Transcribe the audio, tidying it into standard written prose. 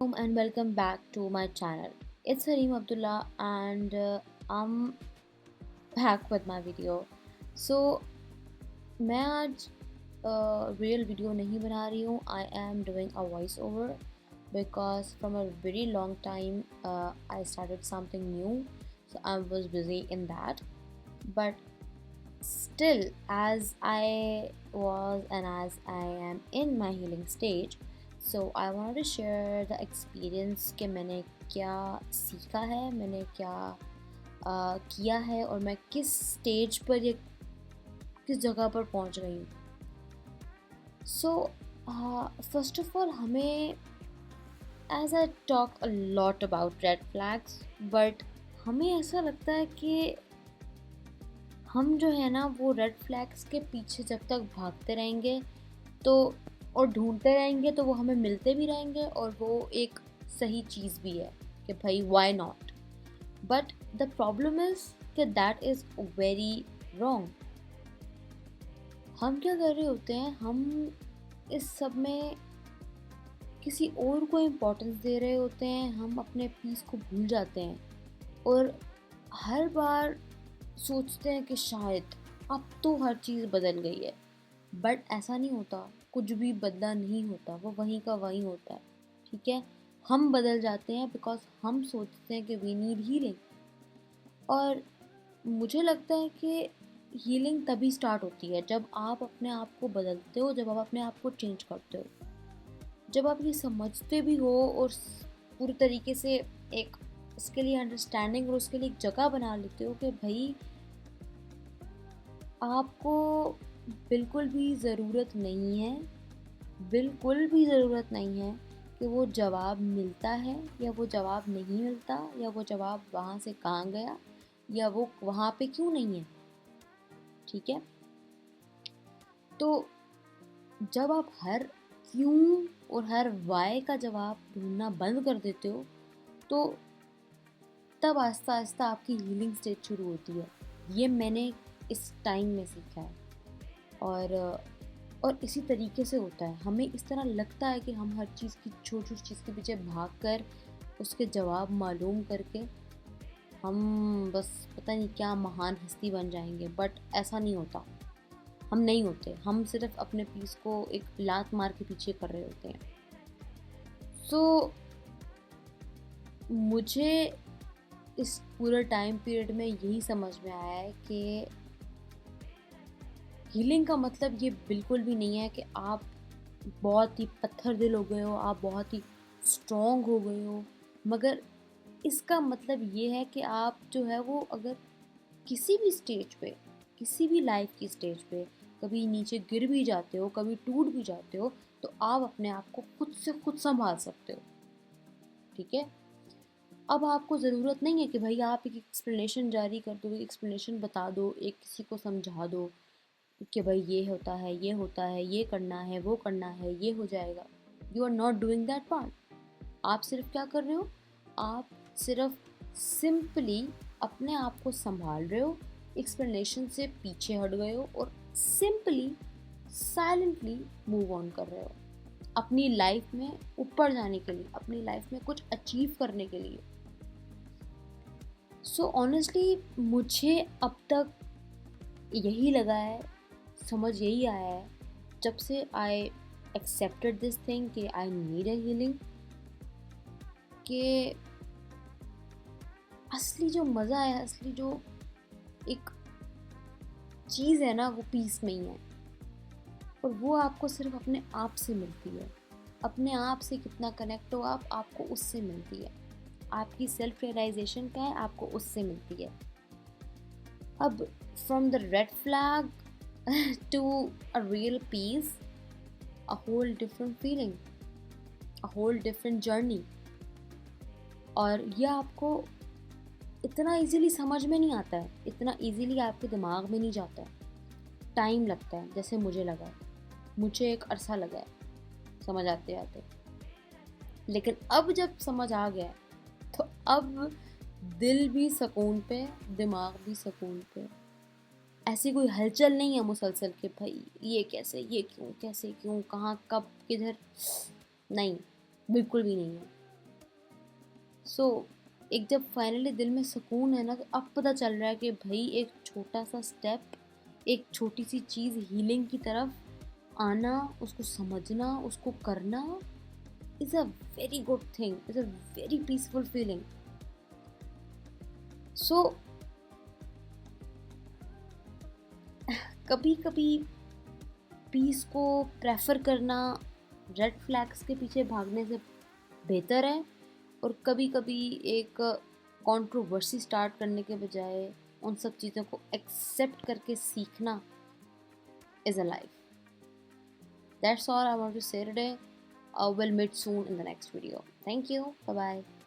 And welcome back to my channel. It's Hareem Abdullah and I'm back with my video. So मैं आज real video नहीं बना रही हूँ. I am doing a voice over because from a very long time I started something new, so I was busy in that. But still, as I was and as I am in my healing stage, so I wanted to share the experience कि मैंने क्या सीखा है, मैंने क्या किया है और मैं किस स्टेज पर या किस जगह पर पहुंच गई हूँ. सो फर्स्ट ऑफ ऑल हमें as I talk a lot about red flags, but हमें ऐसा लगता है कि हम जो है ना वो रेड फ्लैग्स के पीछे जब तक भागते रहेंगे तो और ढूंढते रहेंगे तो वो हमें मिलते भी रहेंगे और वो एक सही चीज़ भी है कि भाई why not. But the problem is कि दैट इज़ वेरी रॉन्ग. हम क्या कर रहे होते हैं, हम इस सब में किसी और को इम्पोर्टेंस दे रहे होते हैं, हम अपने पीस को भूल जाते हैं और हर बार सोचते हैं कि शायद अब तो हर चीज़ बदल गई है. बट ऐसा नहीं होता, कुछ भी बदला नहीं होता, वो वहीं का वहीं होता है. ठीक है, हम बदल जाते हैं बिकॉज हम सोचते हैं कि वी नीड हीलिंग. और मुझे लगता है कि हीलिंग तभी स्टार्ट होती है जब आप अपने आप को बदलते हो, जब आप अपने आप को चेंज करते हो, जब आप ये समझते भी हो और पूरी तरीके से एक इसके लिए अंडरस्टैंडिंग और उसके लिए एक जगह बना लेते हो कि भाई आपको बिल्कुल भी ज़रूरत नहीं है, बिल्कुल भी ज़रूरत नहीं है कि वो जवाब मिलता है या वो जवाब नहीं मिलता, या वो जवाब वहाँ से कहाँ गया, या वो वहाँ पे क्यों नहीं है. ठीक है, तो जब आप हर क्यों और हर वाई का जवाब ढूंढना बंद कर देते हो तो तब आहिस्ता आहिस्ता आपकी हीलिंग स्टेज शुरू होती है. ये मैंने इस टाइम में सीखा है. और इसी तरीके से होता है, हमें इस तरह लगता है कि हम हर चीज़ की छोटी छोटी चीज़ के पीछे भाग कर उसके जवाब मालूम करके हम बस पता नहीं क्या महान हस्ती बन जाएंगे. बट ऐसा नहीं होता, हम नहीं होते. हम सिर्फ अपने पीस को एक लात मार के पीछे कर रहे होते हैं. सो मुझे इस पूरे टाइम पीरियड में यही समझ में आया है कि हीलिंग का मतलब ये बिल्कुल भी नहीं है कि आप बहुत ही पत्थर दिल हो गए हो, आप बहुत ही स्ट्रॉन्ग हो गए हो. मगर इसका मतलब ये है कि आप जो है वो अगर किसी भी स्टेज पे, किसी भी लाइफ की स्टेज पे कभी नीचे गिर भी जाते हो, कभी टूट भी जाते हो, तो आप अपने आप को खुद से खुद संभाल सकते हो. ठीक है, अब आपको ज़रूरत नहीं है कि भाई आप एक एक्सप्लेनेशन जारी कर दो, एक एक्सप्लेनेशन बता दो, एक किसी को समझा दो कि भाई ये होता है, ये होता है, ये करना है, वो करना है, ये हो जाएगा. You are not doing that part. आप सिर्फ क्या कर रहे हो, आप सिर्फ सिंपली अपने आप को संभाल रहे हो, एक्सप्लेनेशन से पीछे हट गए हो और सिंपली साइलेंटली मूव ऑन कर रहे हो अपनी लाइफ में ऊपर जाने के लिए, अपनी लाइफ में कुछ अचीव करने के लिए. सो ऑनेस्टली मुझे अब तक यही लगा है, समझ यही आया है जब से आई एक्सेप्टेड दिस थिंग कि आई नीड अ हीलिंग, कि असली जो मज़ा है, असली जो एक चीज़ है ना, वो पीस में ही है. और वो आपको सिर्फ अपने आप से मिलती है. अपने आप से कितना कनेक्ट हो आप, आपको उससे मिलती है. आपकी सेल्फ रियलाइजेशन क्या है, आपको उससे मिलती है. अब from the red flag to a real piece, a whole different feeling, a whole different journey. और यह आपको इतना इजीली समझ में नहीं आता है, इतना इजीली आपके दिमाग में नहीं जाता है. टाइम लगता है, जैसे मुझे लगा है. मुझे एक अरसा लगा है समझ आते आते. लेकिन अब जब समझ आ गया तो अब दिल भी सुकून पे, दिमाग भी सुकून पे. ऐसी कोई हलचल नहीं है मुसलसल के भाई ये कैसे, ये क्यों, कैसे क्यों, कहाँ, कब, किधर. नहीं, बिल्कुल भी नहीं है. सो एक जब फाइनली दिल में सुकून है ना, तो अब पता चल रहा है कि भाई एक छोटा सा स्टेप, एक छोटी सी चीज़ हीलिंग की तरफ आना, उसको समझना, उसको करना is a very good thing, is a very peaceful feeling. So कभी कभी पीस को प्रेफर करना रेड फ्लैग्स के पीछे भागने से बेहतर है, और कभी कभी एक कंट्रोवर्सी स्टार्ट करने के बजाय उन सब चीज़ों को एक्सेप्ट करके सीखना is a life. That's all I want to say today. We'll meet soon in the next video. Thank you. Bye bye.